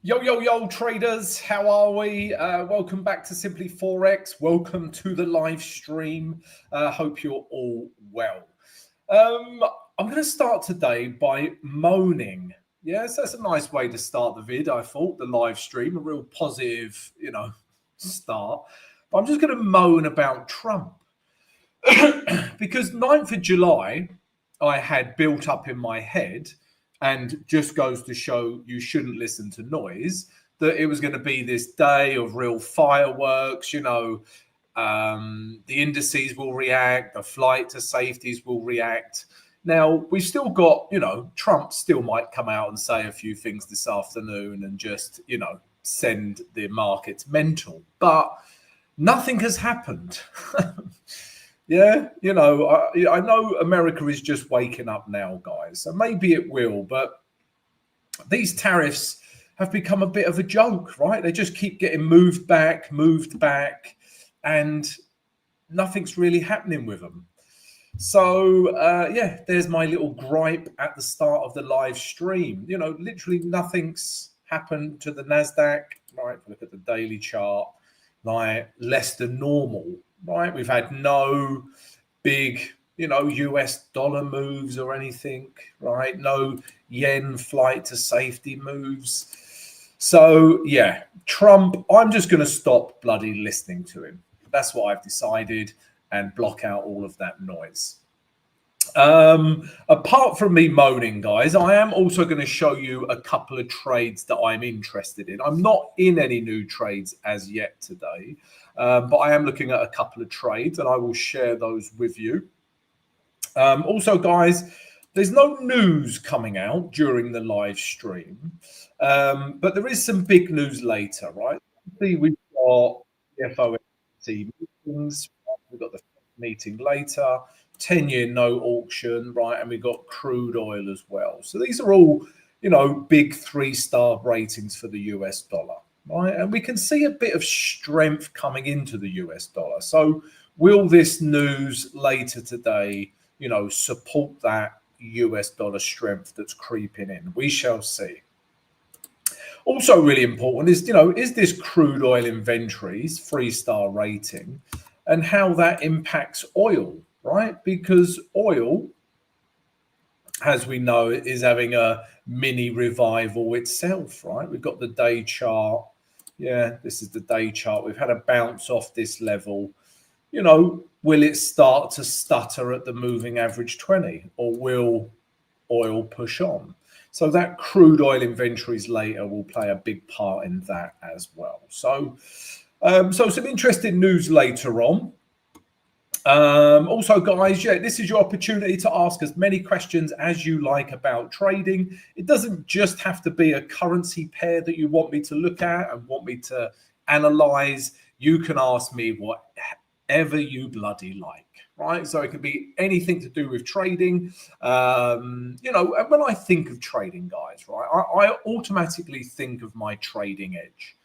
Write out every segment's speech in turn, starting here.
Yo, yo, yo, traders, how are we? Welcome back to Simply Forex. Welcome to the live stream. Hope you're all well. I'm going to start today by moaning. Yes, that's a nice way to start the vid, I thought, the live stream, a real positive, start. But I'm just going to moan about Trump. Because 9th of July, I had built up in my head, and just goes to show you shouldn't listen to noise, that it was going to be this day of real fireworks. The indices will react, the flight to safeties will react. Now, we've still got, Trump still might come out and say a few things this afternoon and just, send the markets mental. But nothing has happened. Yeah, I know America is just waking up now, guys. So maybe it will, but these tariffs have become a bit of a joke, right? They just keep getting moved back, and nothing's really happening with them. So, there's my little gripe at the start of the live stream. Literally nothing's happened to the NASDAQ, right? Look at the daily chart, like less than normal. Right, we've had no big, US dollar moves or anything, right? No yen flight to safety moves. So, yeah, Trump, I'm just going to stop bloody listening to him. That's what I've decided, and block out all of that noise. Apart from me moaning, guys, I am also going to show you a couple of trades that I'm interested in. I'm not in any new trades as yet today, but I am looking at a couple of trades, and I will share those with you. Also, guys, there's no news coming out during the live stream, but there is some big news later, right? See, we've got the FOMC meetings, we've got the meeting later, 10-year note auction, right? And we've got crude oil as well. So these are all, big 3-star ratings for the US dollar, right? And we can see a bit of strength coming into the US dollar. So will this news later today, support that US dollar strength that's creeping in? We shall see. Also really important is, is this crude oil inventories 3-star rating and how that impacts oil, right? Because oil, as we know, is having a mini revival itself, right? We've got the day chart. Yeah, this is the day chart. We've had a bounce off this level. Will it start to stutter at the moving average 20, or will oil push on? So that crude oil inventories later will play a big part in that as well. So some interesting news later on. Also, guys, this is your opportunity to ask as many questions as you like about trading. It doesn't just have to be a currency pair that you want me to look at and want me to analyze. You can ask me whatever you bloody like, right? So it could be anything to do with trading. And when I think of trading, guys, right, I automatically think of my trading edge.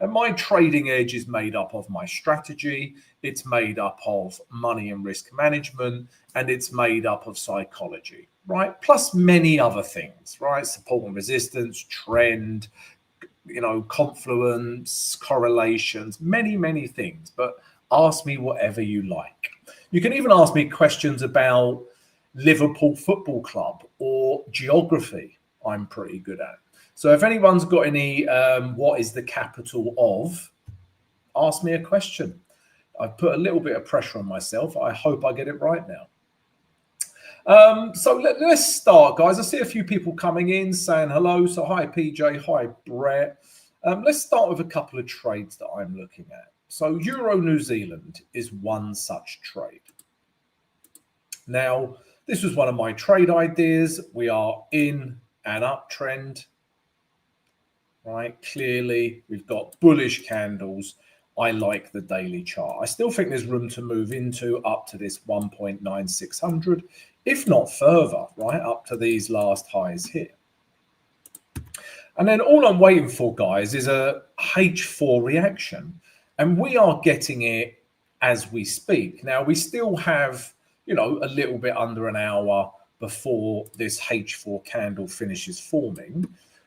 And my trading edge is made up of my strategy, it's made up of money and risk management, and it's made up of psychology, right? Plus many other things, right? Support and resistance, trend, confluence, correlations, many things. But ask me whatever you like. You can even ask me questions about Liverpool Football Club or geography. I'm pretty good at. So if anyone's got any, what is the capital of, ask me a question. I've put a little bit of pressure on myself. I hope I get it right now. So let's start, guys. I see a few people coming in saying hello. So hi, PJ. Hi, Brett. Let's start with a couple of trades that I'm looking at. So Euro New Zealand is one such trade. Now, this was one of my trade ideas. We are in an uptrend. Right, clearly we've got bullish candles. I like the daily chart. I still think there's room to move into up to this 1.9600, if not further, right, up to these last highs here. And then all I'm waiting for, guys, is a H4 reaction, and we are getting it as we speak. Now, we still have, a little bit under an hour before this H4 candle finishes forming.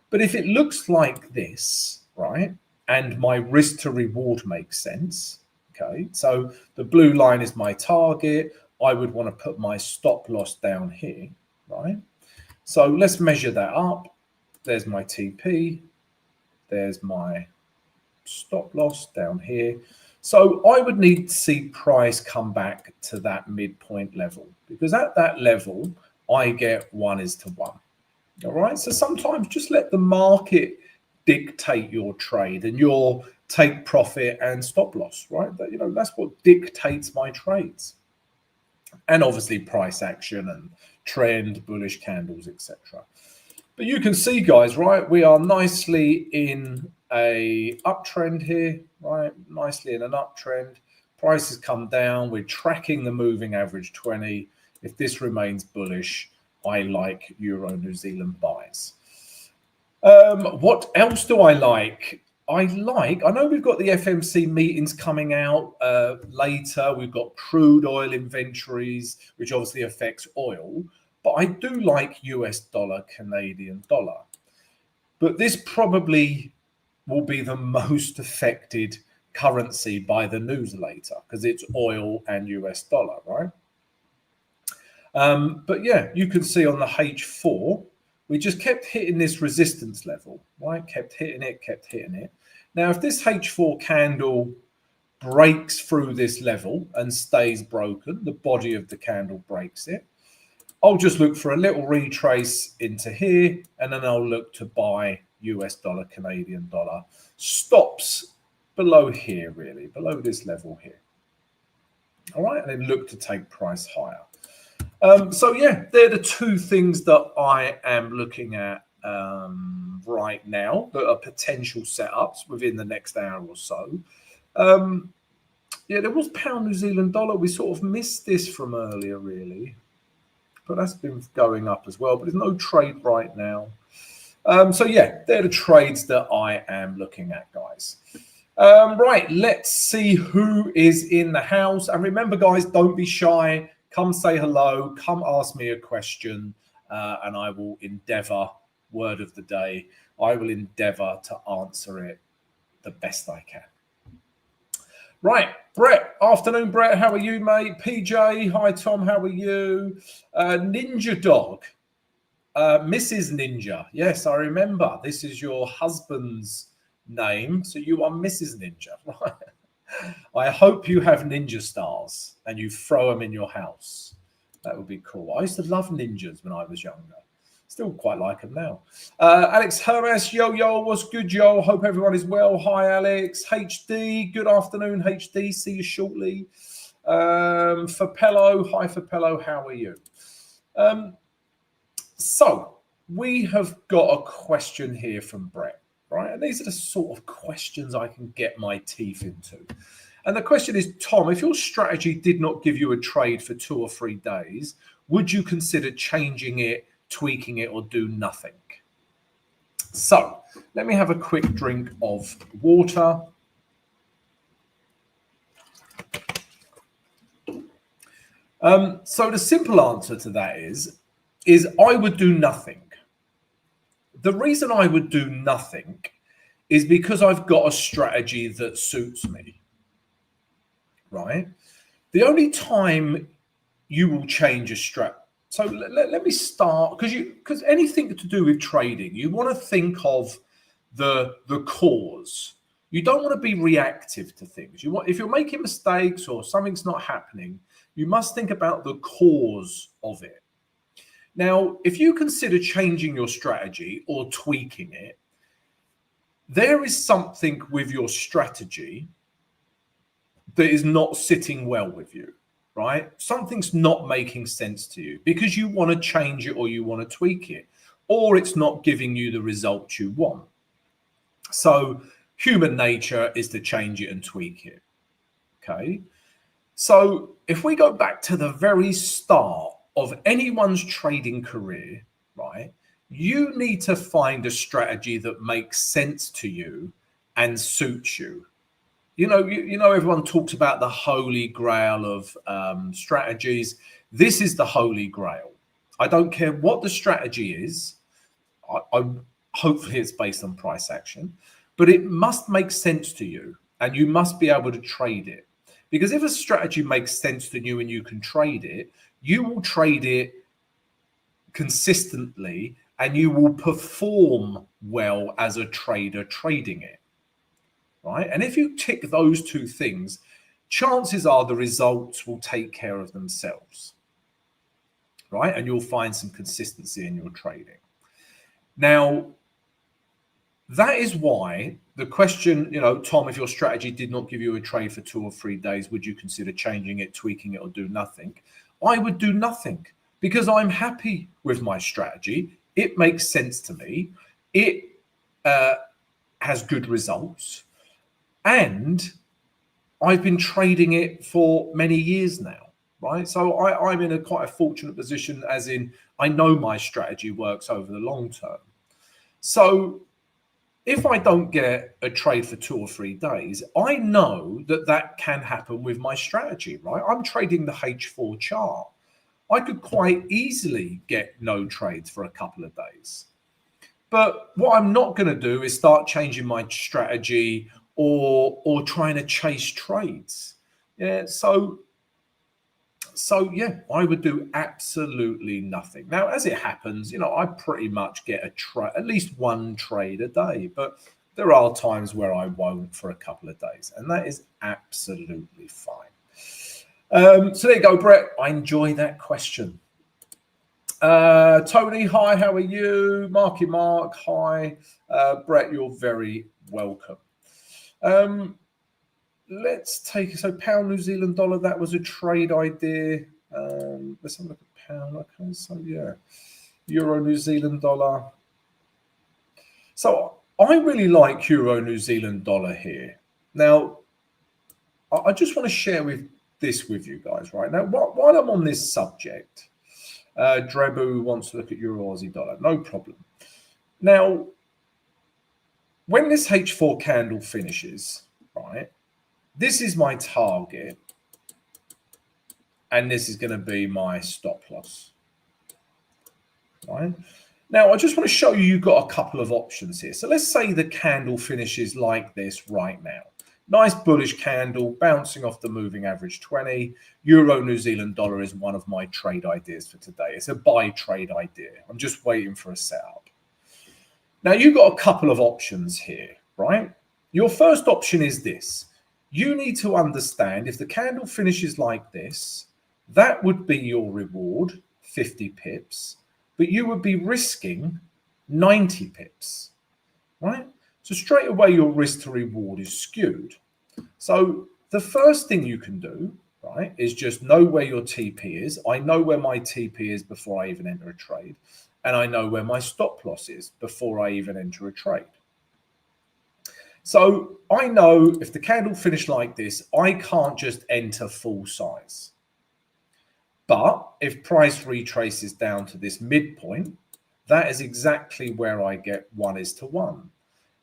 But if it looks like this, right, and my risk to reward makes sense, okay, so the blue line is my target. I would want to put my stop loss down here, right? So let's measure that up. There's my TP. There's my stop loss down here. So I would need to see price come back to that midpoint level, because at that level, I get 1:1. All right. So sometimes just let the market dictate your trade and your take profit and stop loss, right? That's what dictates my trades. And obviously price action and trend, bullish candles, etc. But you can see, guys, right, we are nicely in a uptrend here, right? Nicely in an uptrend. Prices come down. We're tracking the moving average 20. If this remains bullish, I like Euro New Zealand buys. What else do I like? I know we've got the FMC meetings coming out later. We've got crude oil inventories, which obviously affects oil. But I do like US dollar, Canadian dollar. But this probably will be the most affected currency by the news later, because it's oil and US dollar, right? But yeah, you can see on the H4, we just kept hitting this resistance level, right? Kept hitting it. Now, if this H4 candle breaks through this level and stays broken, the body of the candle breaks it, I'll just look for a little retrace into here, and then I'll look to buy US dollar, Canadian dollar. Stops below here, really, below this level here. All right, and then look to take price higher. So yeah, they're the two things that I am looking at right now that are potential setups within the next hour or so. Yeah, there was pound New Zealand dollar. We sort of missed this from earlier, really, but that's been going up as well. But there's no trade right now. So yeah, they're the trades that I am looking at, guys. Right, let's see who is in the house. And remember, guys, don't be shy. Come say hello. Come ask me a question, and I will endeavour, word of the day, I will endeavour to answer it the best I can. Right, Brett. Afternoon, Brett. How are you, mate? PJ. Hi, Tom. How are you? Ninja Dog. Mrs. Ninja. Yes, I remember. This is your husband's name. So you are Mrs. Ninja, right? I hope you have ninja stars and you throw them in your house. That would be cool. I used to love ninjas when I was younger. Still quite like them now. Alex Hermes, yo, what's good, yo? Hope everyone is well. Hi, Alex. HD, good afternoon, HD. See you shortly. Fapello, hi, Fapello. How are you? So we have got a question here from Brett. Right, and these are the sort of questions I can get my teeth into. And the question is, Tom, if your strategy did not give you a trade for 2 or 3 days, would you consider changing it, tweaking it, or do nothing? So let me have a quick drink of water. So the simple answer to that is I would do nothing. The reason I would do nothing is because I've got a strategy that suits me, right? The only time you will change a strat. So let me start, because anything to do with trading, you want to think of the cause. You don't want to be reactive to things. If you're making mistakes or something's not happening, you must think about the cause of it. Now, if you consider changing your strategy or tweaking it, there is something with your strategy that is not sitting well with you, right? Something's not making sense to you because you want to change it or you want to tweak it, or it's not giving you the results you want. So human nature is to change it and tweak it, okay? So if we go back to the very start of anyone's trading career, right, you need to find a strategy that makes sense to you and suits you. You know, everyone talks about the holy grail of strategies. This is the holy grail. I don't care what the strategy is. hopefully it's based on price action, but it must make sense to you and you must be able to trade it. Because if a strategy makes sense to you and you can trade it, you will trade it consistently and you will perform well as a trader trading it, right? And if you tick those two things, chances are the results will take care of themselves, right? And you'll find some consistency in your trading. Now, that is why the question, Tom, if your strategy did not give you a trade for 2 or 3 days, would you consider changing it, tweaking it, or do nothing? I would do nothing because I'm happy with my strategy. It makes sense to me. It has good results. And I've been trading it for many years now, right? So I'm in quite a fortunate position, as in I know my strategy works over the long term. So if I don't get a trade for 2 or 3 days, I know that can happen with my strategy, right? I'm trading the H4 chart. I could quite easily get no trades for a couple of days. But what I'm not going to do is start changing my strategy or trying to chase trades. Yeah, so yeah, I would do absolutely nothing. Now, as it happens, I pretty much get at least one trade a day, but there are times where I won't for a couple of days, and that is absolutely fine. So there you go, Brett. I enjoy that question. Tony, hi, how are you? Marky Mark, hi. Brett, you're very welcome. Let's take so pound New Zealand dollar. That was a trade idea. Let's have a look at pound. Okay, so yeah, euro New Zealand dollar. So I really like euro New Zealand dollar here. Now, I just want to share this with you guys right now. While I'm on this subject, Drebu wants to look at euro Aussie dollar. No problem. Now, when this H4 candle finishes, right? This is my target, and this is going to be my stop loss, right? Now, I just want to show you you've got a couple of options here. So let's say the candle finishes like this right now. Nice bullish candle bouncing off the moving average 20. Euro New Zealand dollar is one of my trade ideas for today. It's a buy trade idea. I'm just waiting for a setup. Now, you've got a couple of options here, right? Your first option is this. You need to understand if the candle finishes like this, that would be your reward, 50 pips, but you would be risking 90 pips, right? So straight away, your risk to reward is skewed. So the first thing you can do, right, is just know where your TP is. I know where my TP is before I even enter a trade, and I know where my stop loss is before I even enter a trade. So I know if the candle finished like this, I can't just enter full size. But if price retraces down to this midpoint, that is exactly where I get 1:1.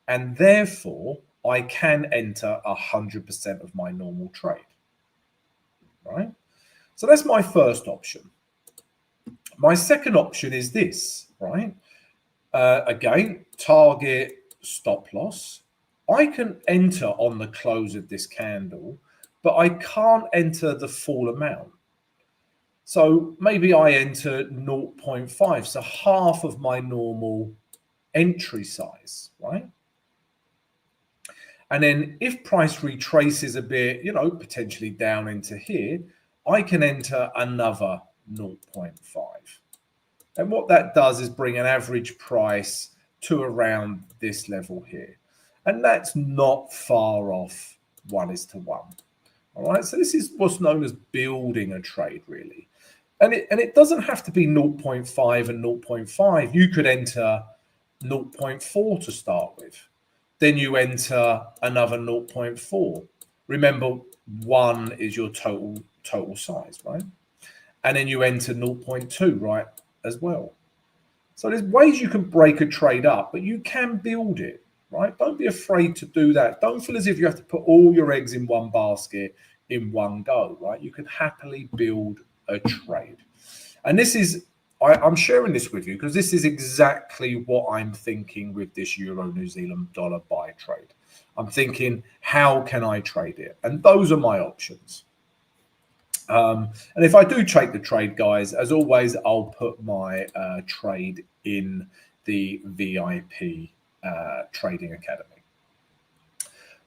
And therefore, I can enter 100% of my normal trade, right? So that's my first option. My second option is this, right? Again, target stop loss. I can enter on the close of this candle, but I can't enter the full amount. So maybe I enter 0.5, so half of my normal entry size, right? And then if price retraces a bit, potentially down into here, I can enter another 0.5. And what that does is bring an average price to around this level here. And that's not far off 1:1. All right, so this is what's known as building a trade, really. And it doesn't have to be 0.5 and 0.5. You could enter 0.4 to start with. Then you enter another 0.4. Remember, 1 is your total size, right? And then you enter 0.2, right, as well. So there's ways you can break a trade up, but you can build it. Right? Don't be afraid to do that. Don't feel as if you have to put all your eggs in one basket in one go, right? You can happily build a trade. And this is, I'm sharing this with you because this is exactly what I'm thinking with this Euro New Zealand dollar buy trade. I'm thinking, how can I trade it? And those are my options. And if I do take the trade, guys, as always, I'll put my trade in the VIP Trading Academy.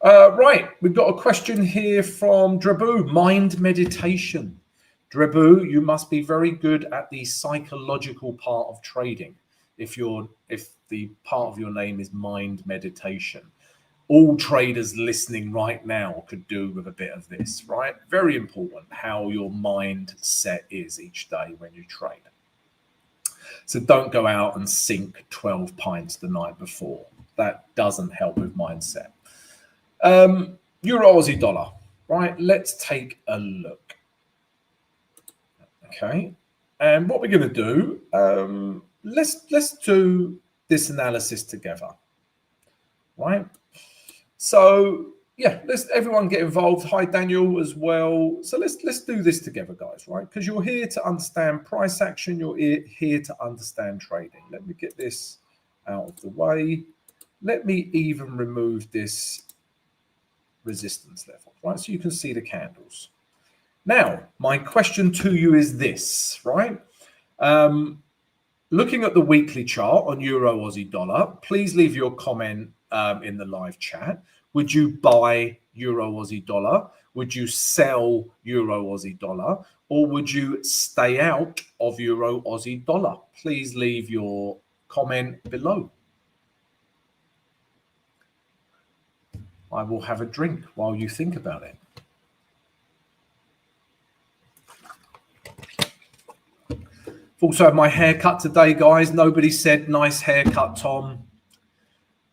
Right, we've got a question here from Drabu. Mind meditation. Drabu, you must be very good at the psychological part of trading. If the part of your name is mind meditation, all traders listening right now could do with a bit of this, right? Very important how your mindset is each day when you trade. So don't go out and sink 12 pints the night before. That doesn't help with mindset. Euro Aussie dollar, right? Let's take a look. Okay, and what we're going to do, let's do this analysis together, right? So yeah, let's everyone get involved. Hi Daniel as well. So let's do this together, guys, right? Because you're here to understand price action. You're here to understand trading. Let me get this out of the way. Let me even remove this resistance level, right? So you can see the candles. Now, my question to you is this, right? Looking at the weekly chart on Euro Aussie dollar, please leave your comment in the live chat. Would you buy Euro Aussie dollar? Would you sell Euro Aussie dollar? Or would you stay out of Euro Aussie dollar? Please leave your comment below. I will have a drink while you think about it. Also had my haircut today, guys. Nobody said nice haircut, Tom.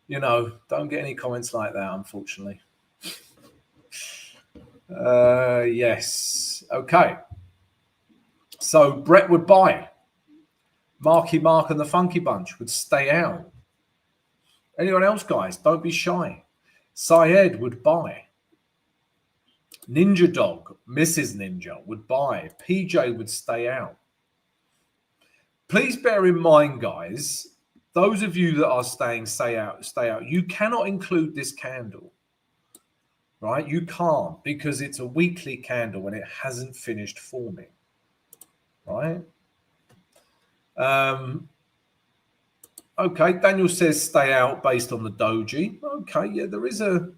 You know, don't get any comments like that, unfortunately. Yes. Okay. So Brett would buy. Marky Mark and the Funky Bunch would stay out. Anyone else, guys? Don't be shy. Syed would buy. Ninja Dog, Mrs. Ninja would buy. PJ would stay out. Please bear in mind, guys, those of you that are stay out. You cannot include this candle, right? You can't because it's a weekly candle and it hasn't finished forming, right? Okay, Daniel says stay out based on the doji. Okay, yeah, there is a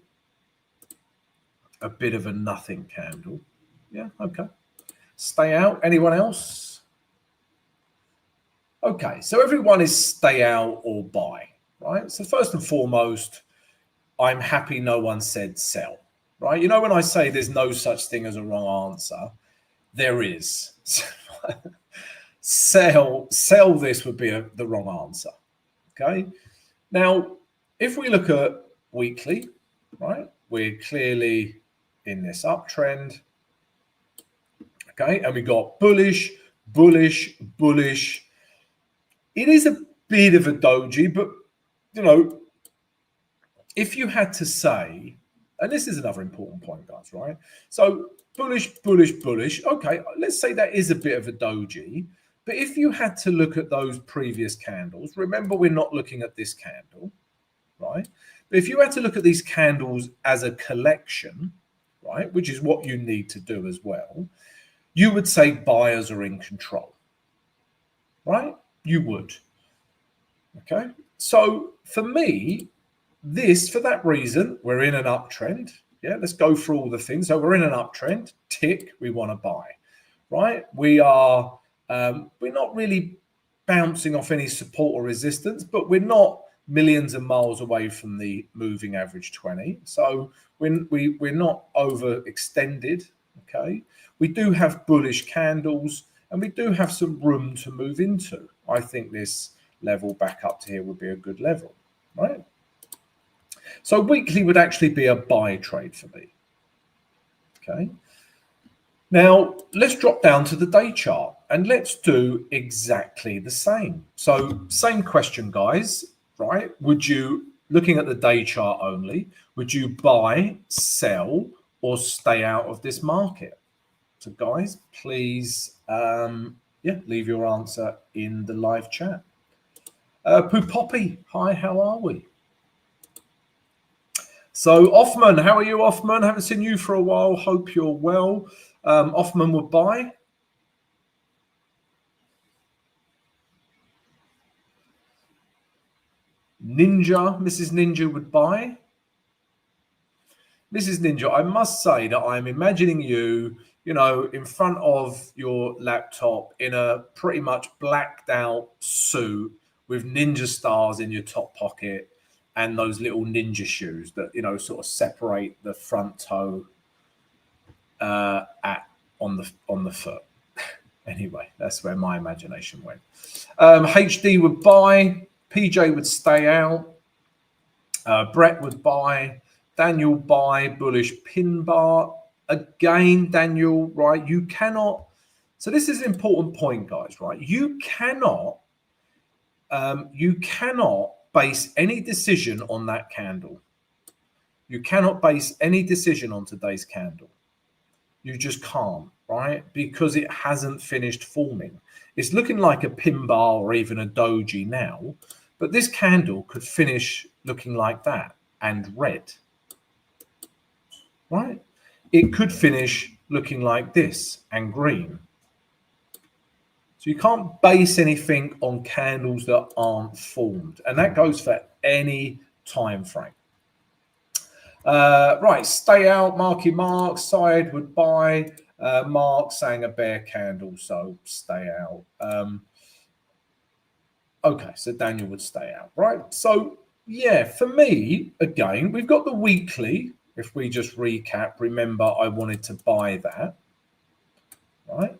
bit of a nothing candle. Yeah, okay. Stay out. Anyone else? Okay, so everyone is stay out or buy, right? So first and foremost, I'm happy no one said sell, right? You know, when I say there's no such thing as a wrong answer, there is. Sell this would be the wrong answer, okay? Now, if we look at weekly, right, we're clearly in this uptrend, okay? And we got bullish, bullish, bullish. It is a bit of a doji, but, you know, if you had to say, and this is another important point, guys, right? So bullish, bullish, bullish. Okay, let's say that is a bit of a doji. But if you had to look at those previous candles, remember we're not looking at this candle, right? But if you had to look at these candles as a collection, right, which is what you need to do as well, you would say buyers are in control, right? You would. Okay. So for me, for that reason, we're in an uptrend. Yeah. Let's go through all the things. So we're in an uptrend. Tick. We want to buy. Right. We're not really bouncing off any support or resistance, but we're not millions of miles away from the moving average 20. So we're not overextended. Okay. We do have bullish candles. And we do have some room to move into. I think this level back up to here would be a good level, right? So weekly would actually be a buy trade for me. Okay. Now, let's drop down to the day chart and let's do exactly the same. So same question, guys, right? Would you, looking at the day chart only, would you buy, sell, or stay out of this market? So guys, please, yeah, leave your answer in the live chat. Poo Poppy, hi, how are we? So Offman, how are you, Offman? Haven't seen you for a while. Hope you're well. Offman would buy. Ninja, Mrs. Ninja would buy. Mrs. Ninja, I must say that I'm imagining you, in front of your laptop in a pretty much blacked out suit with ninja stars in your top pocket and those little ninja shoes that, sort of separate the front toe on the foot. Anyway, that's where my imagination went. HD would buy. PJ would stay out. Brett would buy. Daniel buy. Bullish pin bar. Again, Daniel, right? You cannot. So this is an important point, guys, right? You cannot base any decision on that candle. You cannot base any decision on today's candle. You just can't, right? Because it hasn't finished forming. It's looking like a pin bar or even a doji now, but this candle could finish looking like that and red, right? It could finish looking like this and green. So you can't base anything on candles that aren't formed. And that goes for any time frame. Right, stay out, Marky Mark. Side would buy. Mark saying a bear candle, so stay out. Okay, so Daniel would stay out, right? So, yeah, for me, again, we've got the weekly. If we just recap, remember I wanted to buy that, right?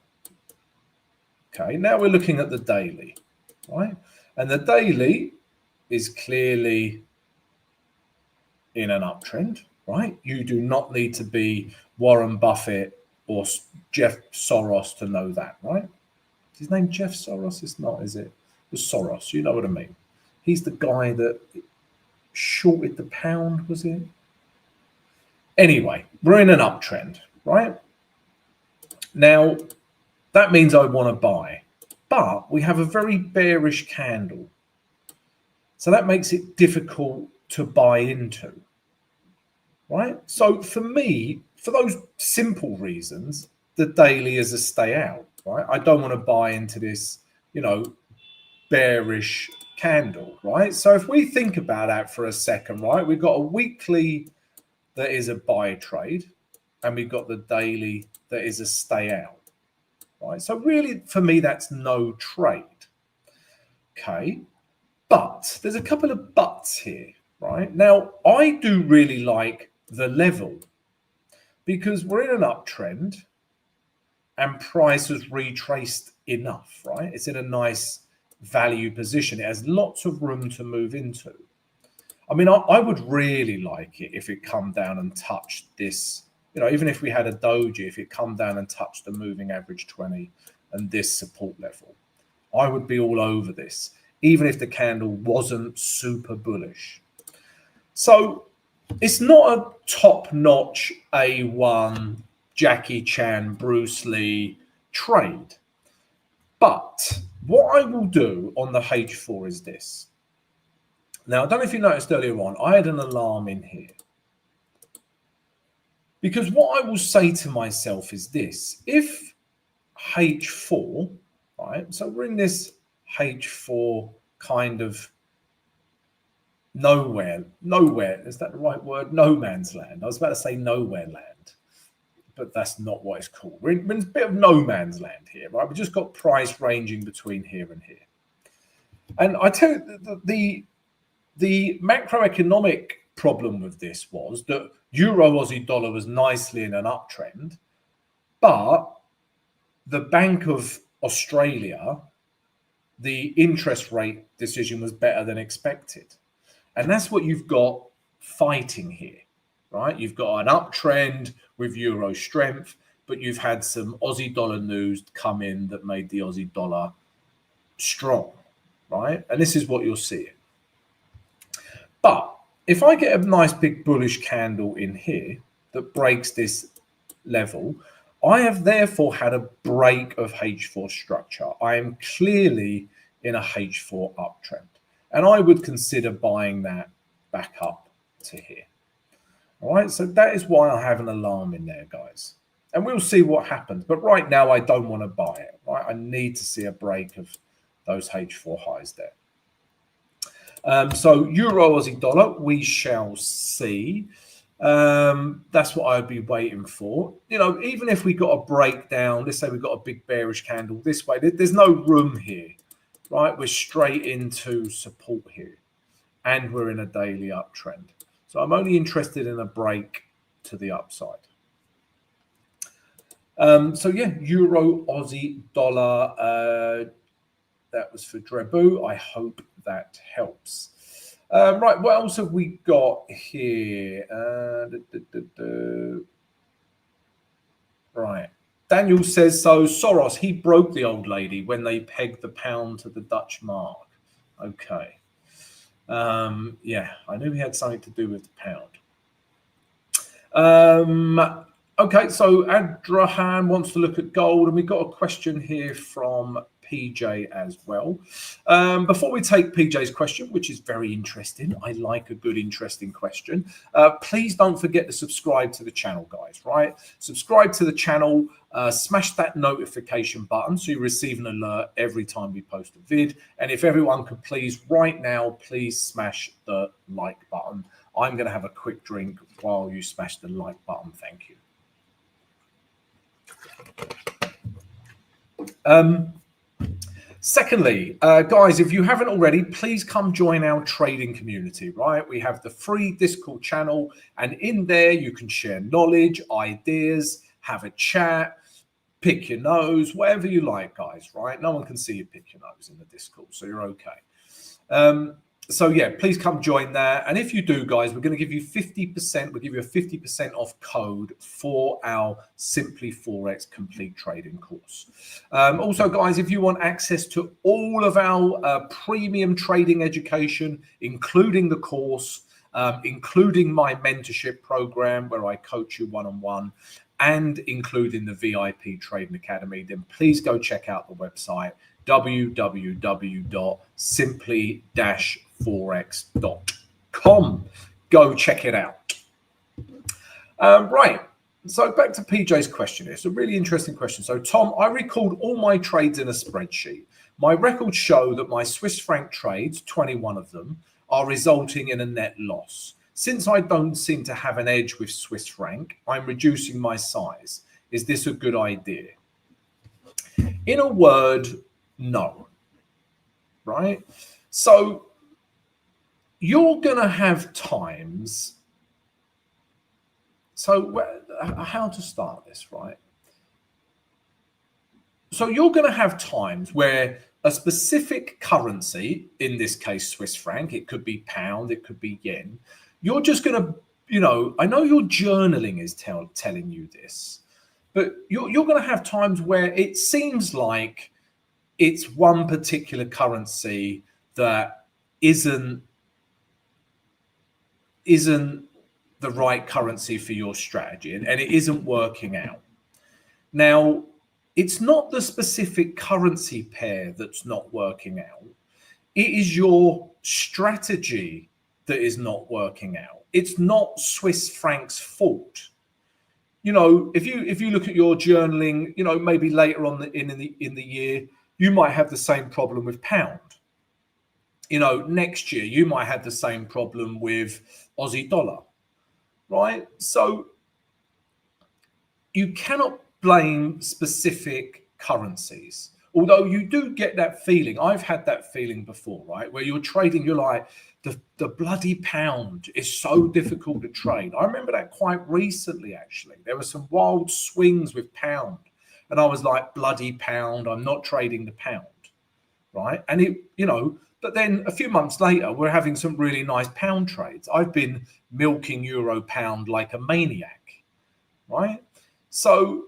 Okay, now we're looking at the daily, right? And the daily is clearly in an uptrend, right? You do not need to be Warren Buffett or Jeff Soros to know that, right? Is his name Jeff Soros? It's not, is it? It's Soros, you know what I mean. He's the guy that shorted the pound, was it? Anyway, we're in an uptrend, right? Now, that means I want to buy, but we have a very bearish candle. So that makes it difficult to buy into, right? So for me, for those simple reasons, the daily is a stay out, right? I don't want to buy into this, bearish candle, right? So if we think about that for a second, right, we've got a weekly that is a buy trade, and we've got the daily that is a stay out, right? So really, for me, that's no trade. Okay, but there's a couple of buts here, right? Now, I do really like the level because we're in an uptrend and price has retraced enough, right? It's in a nice value position. It has lots of room to move into. I mean, I would really like it if it come down and touched this, even if we had a doji, if it come down and touched the moving average 20 and this support level, I would be all over this, even if the candle wasn't super bullish. So it's not a top-notch A1 Jackie Chan, Bruce Lee trade. But what I will do on the H4 is this. Now, I don't know if you noticed earlier on, I had an alarm in here. Because what I will say to myself is this. If H4, right, so we're in this H4 kind of nowhere, is that the right word? No man's land. I was about to say nowhere land, but that's not what it's called. We're in a bit of no man's land here, right? We've just got price ranging between here and here. And I tell you, the macroeconomic problem with this was that Euro Aussie dollar was nicely in an uptrend, but the Bank of Australia, the interest rate decision was better than expected. And that's what you've got fighting here, right? You've got an uptrend with Euro strength, but you've had some Aussie dollar news come in that made the Aussie dollar strong, right? And this is what you're seeing. But if I get a nice big bullish candle in here that breaks this level, I have therefore had a break of H4 structure. I am clearly in a H4 uptrend, and I would consider buying that back up to here. All right, so that is why I have an alarm in there, guys. And we'll see what happens. But right now, I don't want to buy it. Right, I need to see a break of those H4 highs there. So Euro Aussie dollar, we shall see. That's what I'd be waiting for. You know, even if we got a breakdown, let's say we got a big bearish candle this way, there's no room here, right? We're straight into support here, and we're in a daily uptrend. So I'm only interested in a break to the upside. So yeah, Euro Aussie dollar. That was for Drebu. I hope that helps. Right, what else have we got here? Right. Daniel says, so Soros, he broke the old lady when they pegged the pound to the Dutch mark. Okay. Yeah, I knew he had something to do with the pound. Okay, so Adrahan wants to look at gold, and we've got a question here from PJ as well. Before we take PJ's question, which is very interesting, I like a good, interesting question. Please don't forget to subscribe to the channel, guys, right? Subscribe to the channel, smash that notification button so you receive an alert every time we post a vid. And if everyone could please, right now, please smash the like button. I'm going to have a quick drink while you smash the like button. Thank you. Secondly, guys, if you haven't already, please come join our trading community, right? We have the free Discord channel, and in there you can share knowledge, ideas, have a chat, pick your nose, whatever you like, guys, right? No one can see you pick your nose in the Discord, so you're okay. So yeah, please come join that. And if you do, guys, we're going to give you 50%. We'll give you a 50% off code for our Simply Forex complete trading course. Also, guys, if you want access to all of our premium trading education, including the course, including my mentorship program where I coach you one-on-one, and including the VIP Trading Academy, then please go check out the website www.simply-forex.com. Go check it out. Right. So back to PJ's question. It's a really interesting question. So Tom, I record all my trades in a spreadsheet. My records show that my Swiss franc trades, 21 of them, are resulting in a net loss. Since I don't seem to have an edge with Swiss franc, I'm reducing my size. Is this a good idea? In a word, no. Right? So you're going to have times. So how to start this, right? So you're going to have times where a specific currency, in this case, Swiss franc, it could be pound, it could be yen, you're just going to, you know, I know your journaling is telling you this, but you're going to have times where it seems like it's one particular currency that isn't the right currency for your strategy, and it isn't working out. Now, it's not the specific currency pair that's not working out. It is your strategy that is not working out. It's not Swiss franc's fault. You know, if you look at your journaling, you know, maybe later on in the year, you might have the same problem with pound. You know, next year you might have the same problem with Aussie dollar, right? So you cannot blame specific currencies. Although you do get that feeling. I've had that feeling before, right? Where you're trading, you're like, the bloody pound is so difficult to trade. I remember that quite recently, actually. There were some wild swings with pound. And I was like, bloody pound, I'm not trading the pound, right? And it, you know, but then a few months later, we're having some really nice pound trades. I've been milking euro pound like a maniac, right? So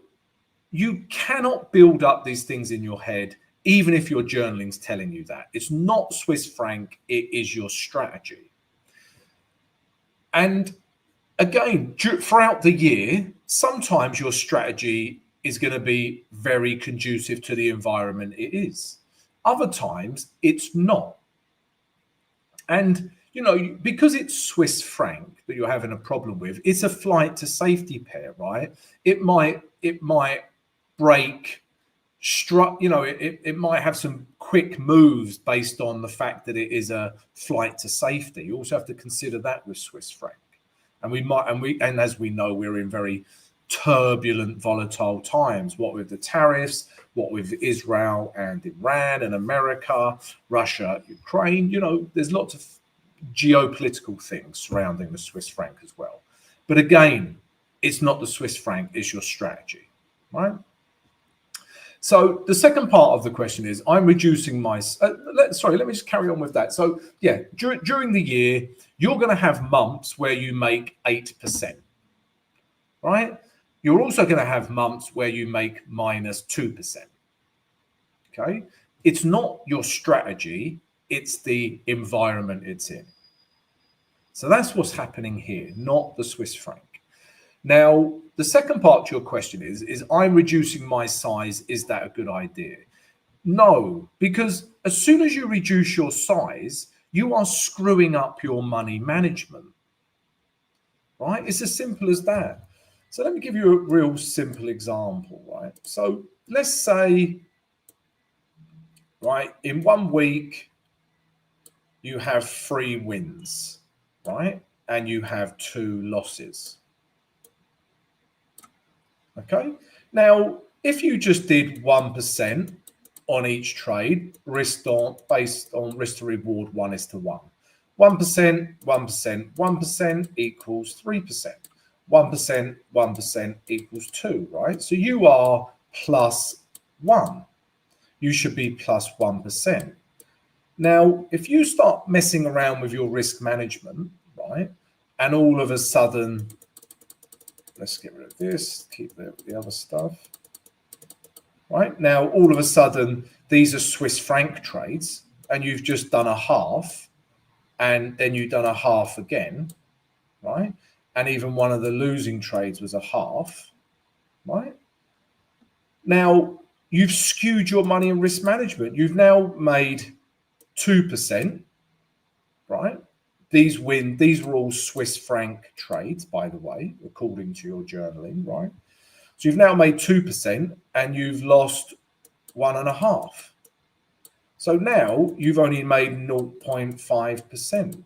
you cannot build up these things in your head, even if your journaling's telling you that. It's not Swiss franc, it is your strategy. And again, throughout the year, sometimes your strategy is going to be very conducive to the environment it is. Other times it's not. And, you know, because it's Swiss franc that you're having a problem with, it's a flight to safety pair, right? It might break, you know, it might have some quick moves based on the fact that it is a flight to safety. You also have to consider that with Swiss franc. And as we know, we're in very turbulent, volatile times. What with the tariffs, what with Israel and Iran and America, Russia, Ukraine, you know, there's lots of geopolitical things surrounding the Swiss franc as well. But again, it's not the Swiss franc, it's your strategy, right? So the second part of the question is, I'm reducing my, let me just carry on with that. So yeah, during the year, you're going to have months where you make 8%, right? You're also going to have months where you make -2%, okay? It's not your strategy, it's the environment it's in. So that's what's happening here, not the Swiss franc. Now, the second part to your question is I'm reducing my size. Is that a good idea? No, because as soon as you reduce your size, you are screwing up your money management, right? It's as simple as that. So let me give you a real simple example, right? So let's say, right, in 1 week, you have 3 wins, right? And you have 2 losses. Okay. Now, if you just did 1% on each trade, based on risk to reward 1:1, 1%, 1%, 1% equals 3%. 1%, 1% equals 2, right? So you are +1. You should be +1%. Now, if you start messing around with your risk management, right, and all of a sudden, let's get rid of this, keep the other stuff. Right, now, all of a sudden, these are Swiss franc trades, and you've just done a half, and then you've done a half again, right? And even one of the losing trades was a half, right? Now, you've skewed your money and risk management. You've now made 2%, right? These were all Swiss franc trades, by the way, according to your journaling, right? So you've now made 2% and you've lost 1.5%. So now you've only made 0.5%,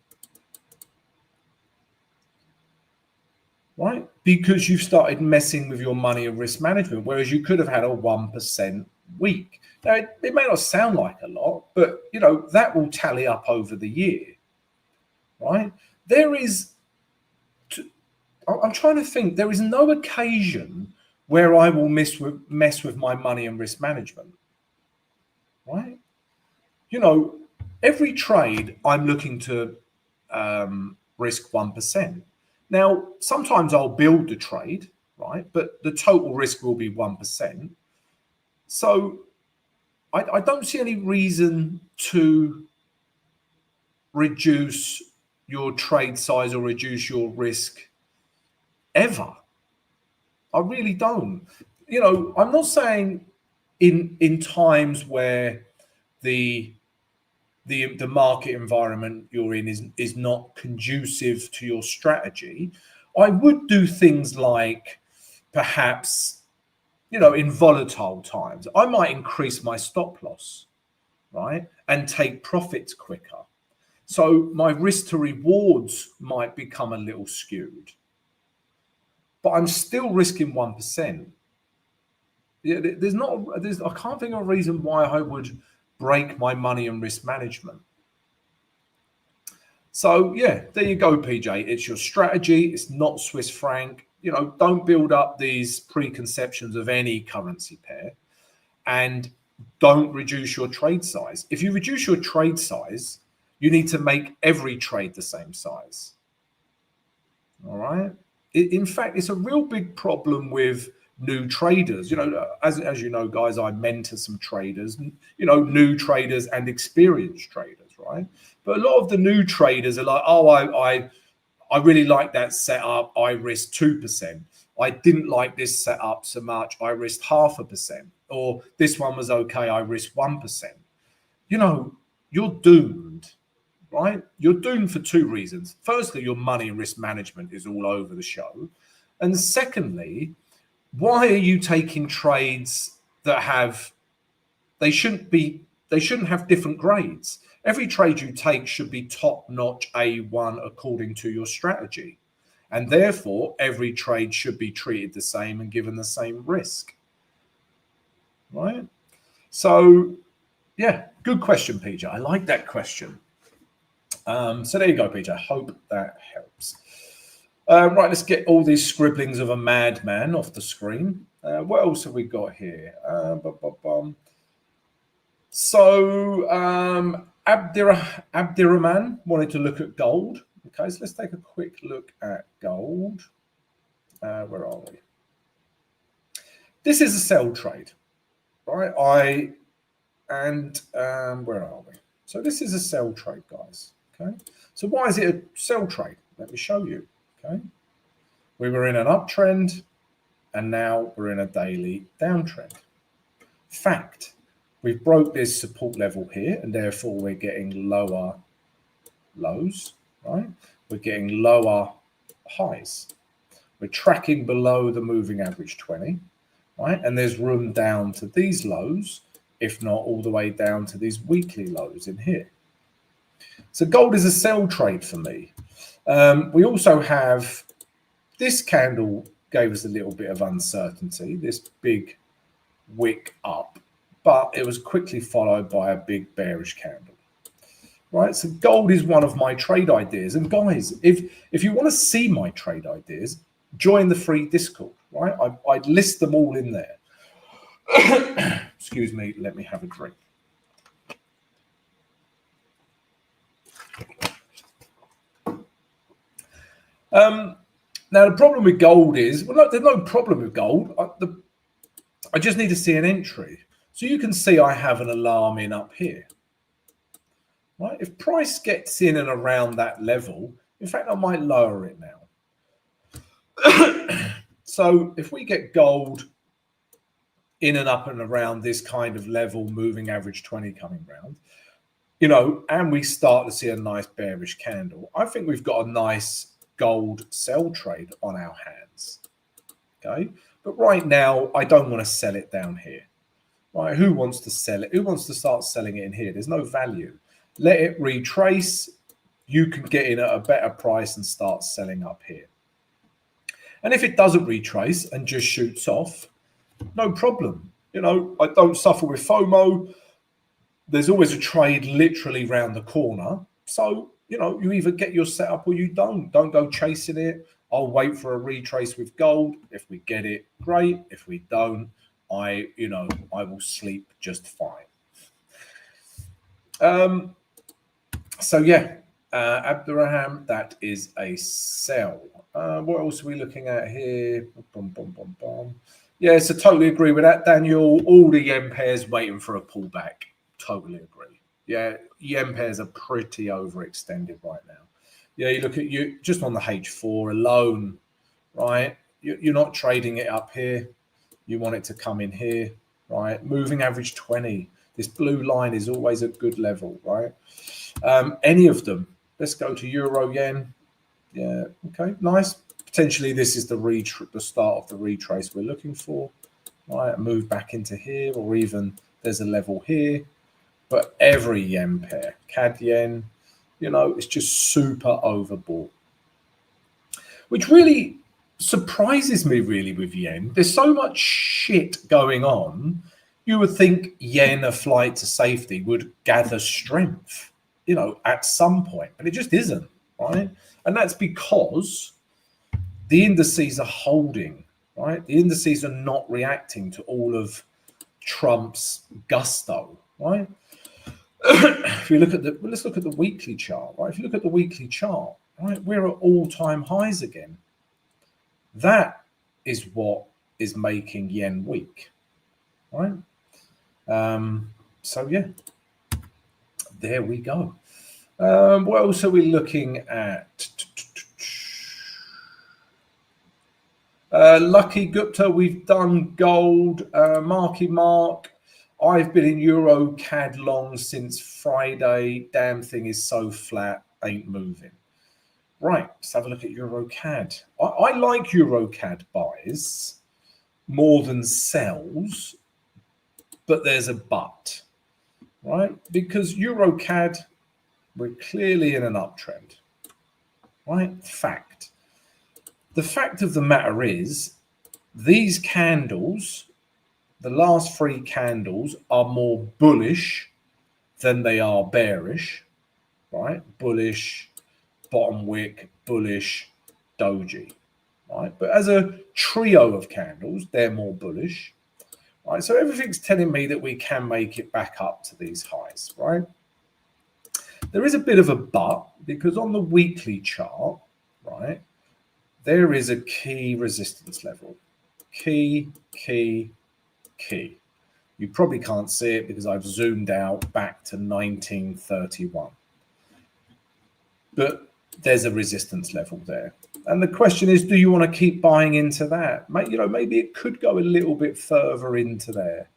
right? Because you've started messing with your money and risk management, whereas you could have had a 1% week. Now, it may not sound like a lot, but, you know, that will tally up over the year. Right? I'm trying to think, there is no occasion where I will mess with my money and risk management, right? You know, every trade I'm looking to risk 1%. Now, sometimes I'll build the trade, right? But the total risk will be 1%. So I don't see any reason to reduce your trade size or reduce your risk ever. I really don't. You know, I'm not saying in times where the market environment you're in is not conducive to your strategy. I would do things like perhaps, you know, in volatile times, I might increase my stop loss, right? And take profits quicker. So my risk to rewards might become a little skewed, but I'm still risking 1%. Yeah, I can't think of a reason why I would break my money and risk management. So yeah, there you go, PJ. It's your strategy. It's not Swiss franc. You know, don't build up these preconceptions of any currency pair, and don't reduce your trade size. If you reduce your trade size, you need to make every trade the same size. All right. In fact, it's a real big problem with new traders. You know, as you know, guys, I mentor some traders, you know, new traders and experienced traders, right? But a lot of the new traders are like, oh, I really like that setup. I risk 2%. I didn't like this setup so much, I risked 0.5%, or this one was okay, I risked 1%. You know, you're doomed, right? You're doomed for two reasons. Firstly, your money risk management is all over the show. And secondly, why are you taking trades that they shouldn't have different grades? Every trade you take should be top-notch A1 according to your strategy. And therefore, every trade should be treated the same and given the same risk, right? So, yeah, good question, PJ. I like that question. So there you go, PJ. I hope that helps. Right, let's get all these scribblings of a madman off the screen. What else have we got here? So Abdirahman wanted to look at gold. Okay, so let's take a quick look at gold. Where are we? This is a sell trade, right? Where are we? So this is a sell trade, guys. Okay, so why is it a sell trade? Let me show you. Okay, we were in an uptrend, and now we're in a daily downtrend. Fact, we've broke this support level here, and therefore we're getting lower lows, right? We're getting lower highs. We're tracking below the moving average 20, right? And there's room down to these lows, if not all the way down to these weekly lows in here. So gold is a sell trade for me. We also have this candle gave us a little bit of uncertainty, this big wick up, but it was quickly followed by a big bearish candle. Right, so gold is one of my trade ideas. And guys, if you want to see my trade ideas, join the free Discord, right? I'd list them all in there. Excuse me, let me have a drink. Now, the problem with gold is, well, there's no problem with gold. I just need to see an entry. So you can see I have an alarm in up here. Right? If price gets in and around that level, in fact, I might lower it now. So if we get gold in and up and around this kind of level, moving average 20 coming round, you know, and we start to see a nice bearish candle, I think we've got a nice gold sell trade on our hands. Okay. But right now, I don't want to sell it down here. Right? Who wants to sell it? Who wants to start selling it in here? There's no value. Let it retrace. You can get in at a better price and start selling up here. And if it doesn't retrace and just shoots off, no problem. You know, I don't suffer with FOMO. There's always a trade literally round the corner. So, you know, you either get your setup or you don't. Don't go chasing it. I'll wait for a retrace with gold. If we get it, great. If we don't, I will sleep just fine. So yeah, Abdurraham, that is a sell. What else are we looking at here? Yeah, so totally agree with that, Daniel. All the yen pairs waiting for a pullback. Totally agree. Yeah, yen pairs are pretty overextended right now. Yeah, you look at you just on the H4 alone, right? You're not trading it up here. You want it to come in here, right? Moving average 20. This blue line is always a good level, right? Any of them. Let's go to euro yen. Yeah, okay, nice. Potentially this is the start of the retrace we're looking for. Right, move back into here, or even there's a level here. But every yen pair, CAD yen, you know, it's just super overbought. Which really surprises me really with yen. There's so much shit going on. You would think yen, a flight to safety, would gather strength, you know, at some point, but it just isn't, right? And that's because the indices are holding, right? The indices are not reacting to all of Trump's gusto, right? If you look at let's look at the weekly chart, right? If you look at the weekly chart, right, we're at all-time highs again. That is what is making yen weak, right? So yeah, there we go. What else are we looking at? Lucky Gupta, we've done gold. Marky Mark, I've been in Euro CAD long since Friday. Damn thing is so flat, ain't moving. Right, let's have a look at Euro CAD. I like Euro CAD buys more than sells, but there's a but, right? Because Euro CAD, we're clearly in an uptrend, right? Fact. The fact of the matter is, these candles, the last 3 candles, are more bullish than they are bearish, right? Bullish, bottom wick, bullish, doji, right? But as a trio of candles, they're more bullish, right? So everything's telling me that we can make it back up to these highs, right? There is a bit of a but, because on the weekly chart, right, there is a key resistance level. Key. You probably can't see it because I've zoomed out back to 1931. But there's a resistance level there. And the question is, do you want to keep buying into that? Maybe it could go a little bit further into there.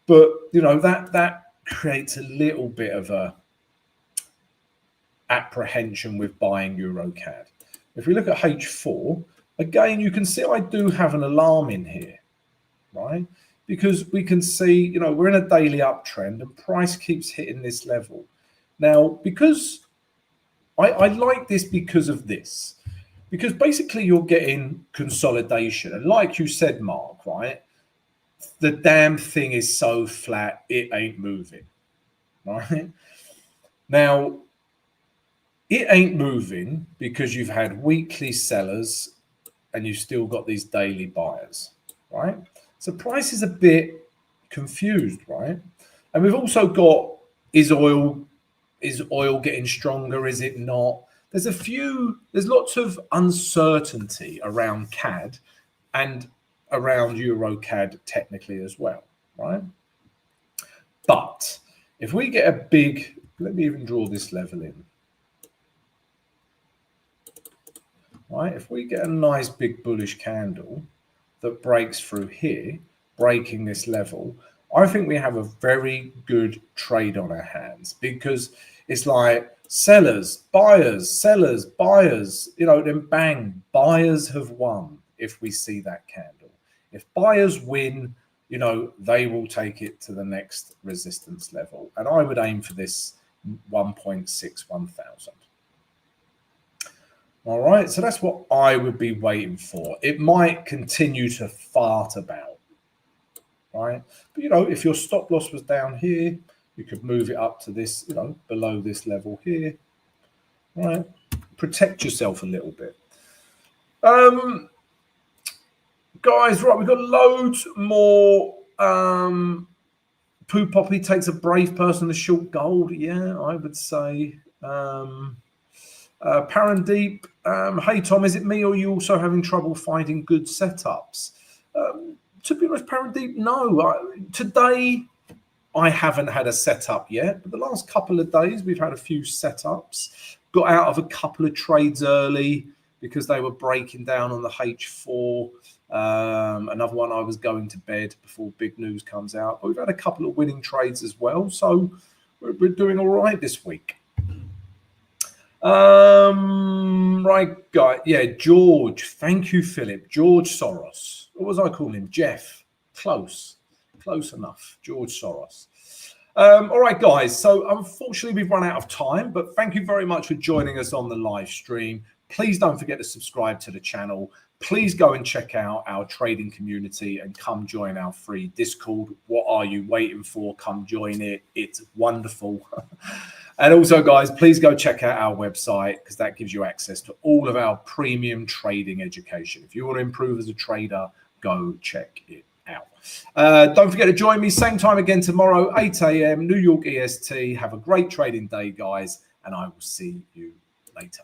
But, that creates a little bit of a apprehension with buying EuroCAD. If we look at H4, again, you can see I do have an alarm in here, right? Because we can see, we're in a daily uptrend and price keeps hitting this level. Now, because I like this because of this, because basically you're getting consolidation. And like you said, Mark, right? The damn thing is so flat, it ain't moving, right? Now, it ain't moving because you've had weekly sellers and you've still got these daily buyers, right? So price is a bit confused, right? And we've also got, is oil getting stronger? Is it not? There's lots of uncertainty around CAD and around EuroCAD technically as well, right? But if we get a big, let me even draw this level in. Right, if we get a nice big bullish candle that breaks through here, breaking this level, I think we have a very good trade on our hands, because it's like sellers, buyers, then bang, buyers have won if we see that candle. If buyers win, they will take it to the next resistance level. And I would aim for this 1.61 thousand. All right, so that's what I would be waiting for. It might continue to fart about, right? But, if your stop loss was down here, you could move it up to this, below this level here, right? Protect yourself a little bit. Guys, right, we've got loads more. Poo Poppy takes a brave person to short gold. Yeah, I would say. Parandeep, hey Tom, is it me or are you also having trouble finding good setups? To be honest, Parandeep, no. Today, I haven't had a setup yet, but the last couple of days, we've had a few setups. Got out of a couple of trades early because they were breaking down on the H4. Another one, I was going to bed before big news comes out. But we've had a couple of winning trades as well, so we're doing all right this week. Right, guy. Yeah, George. Thank you, Philip. George Soros. What was I calling him? Jeff. Close enough. George Soros. All right, guys. So unfortunately, we've run out of time, but thank you very much for joining us on the live stream. Please don't forget to subscribe to the channel. Please go and check out our trading community and come join our free Discord. What are you waiting for? Come join it. It's wonderful. And also, guys, please go check out our website, because that gives you access to all of our premium trading education. If you want to improve as a trader, go check it out. Don't forget to join me same time again tomorrow, 8 a.m. New York EST. Have a great trading day, guys, and I will see you later.